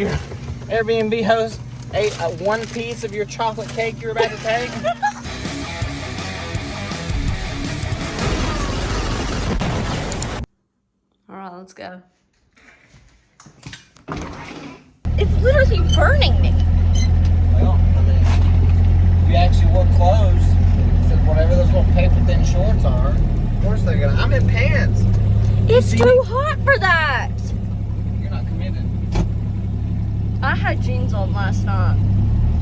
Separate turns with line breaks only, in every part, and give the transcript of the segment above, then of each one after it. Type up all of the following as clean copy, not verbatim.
Your Airbnb host ate one piece of your chocolate cake you're about to take.
All right, let's go. It's literally burning me.
Well, I mean, you actually wore clothes. So whatever those little paper thin shorts are. Of course they're gonna. I'm in pants.
It's too hot for that.
You're not committed.
I had jeans on last night.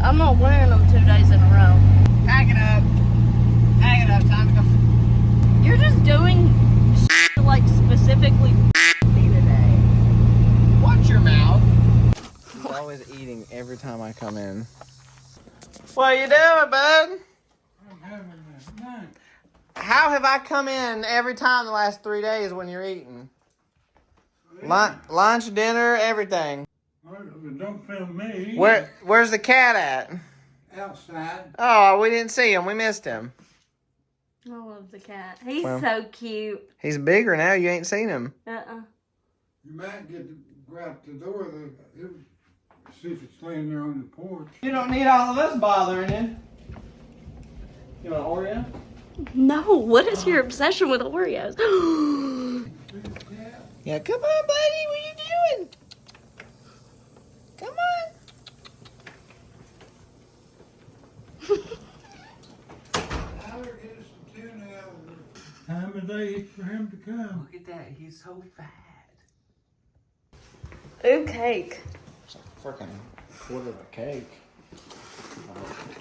I'm not wearing them 2 days in a row.
Pack it up. Pack it up. Time to go.
You're just doing shit like specifically me today.
Watch your mouth. He's always eating every time I come in. What you doing, bud?
I'm having a night.
How have I come in every time the last 3 days when you're eating? Lunch, dinner, everything.
Don't film me.
Where's the cat at?
Outside.
Oh, we didn't see him. We missed him.
I love the cat. He's so cute.
He's bigger now. You ain't seen him.
You might get to go out the door. See if it's laying there on the porch.
You don't need all of us bothering you. You want Oreo?
No, what is your obsession with Oreos?
Yeah, come on, buddy. What are you doing? Come on.
Tyler, get us some tuna out of the time of day for him to come.
Look at that. He's so fat.
Ooh, cake.
It's like a freaking quarter of a cake.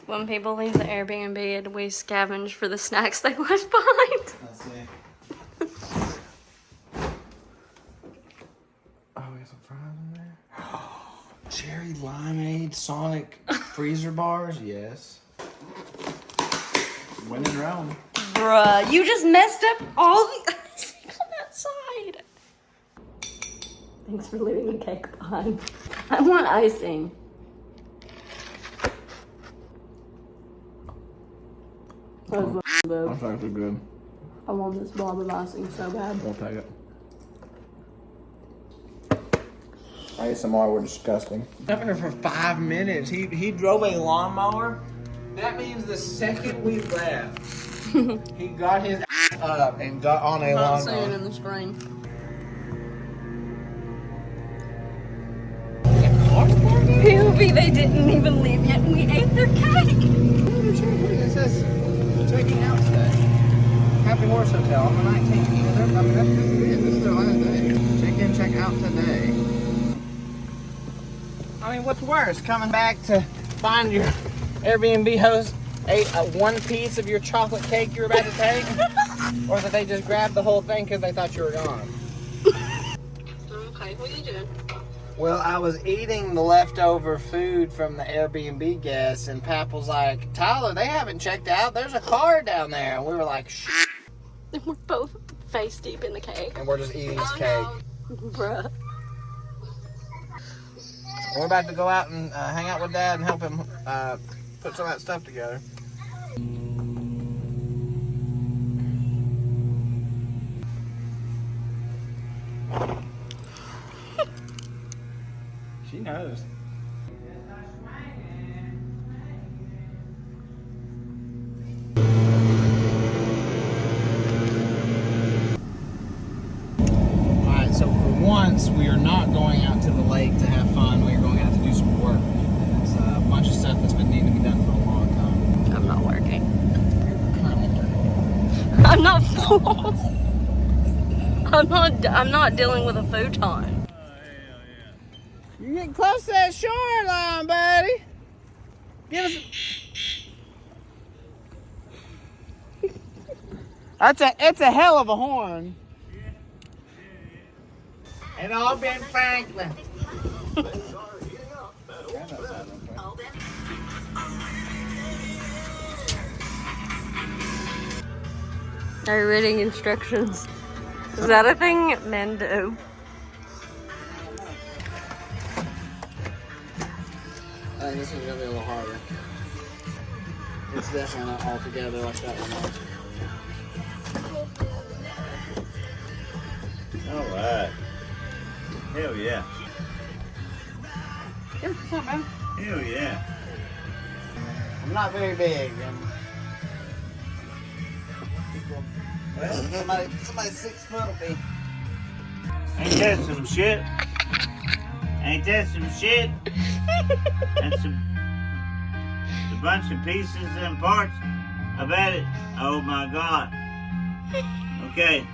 When people leave the Airbnb, we scavenge for the snacks they left behind.
Let's see. Oh, we got some fries in there. Cherry limeade Sonic freezer bars. Yes. When in Rome.
Bruh, you just messed up all the icing on that side. Thanks for leaving the cake behind. I want icing. That's good.
That's actually good.
I want this blob of icing so bad.
We'll take it. I ate some more. We're disgusting. Up here for 5 minutes. He drove a lawnmower. That means the second we left, he got his ass up and got on a
Not seeing
lawnmower.
in the screen. POV, they didn't even leave yet and we ate their cake.
It says checking out today. Happy Horse Hotel on the 19th. I mean, this is it. This is their last day. Check in, check out today. I mean, what's worse, coming back to find your Airbnb host ate one piece of your chocolate cake you were about to take? Or that they just grabbed the whole thing because they thought you were gone?
Okay, what are you doing?
Well, I was eating the leftover food from the Airbnb guests, and Pap was like, Tyler, they haven't checked out. There's a car down there. And we were like, shh.
And we're both face deep in the cake.
And we're just eating his cake.
Bruh.
We're about to go out and hang out with Dad and help him put some of that stuff together. She knows. Alright, so for once, we are not going out to the lake to have fun. We are going out to do some work. It's a bunch of stuff that's been needing to be done for a long time.
I'm not working.
Currently.
I'm not full. I'm not dealing with a futon.
You're getting close to that shoreline, buddy. Give us it's a hell of a horn. And all Ben Franklin.
Are you reading instructions? Is that a thing men do?
I think this one's gonna be a little harder. It's definitely not all together like that one was.
All right. Hell yeah.
What's up, man?
Hell yeah.
I'm not very big. Well, somebody 6 foot will be.
Ain't that some shit? Ain't that some shit? That's a bunch of pieces and parts. I bet it. Oh my God. Okay.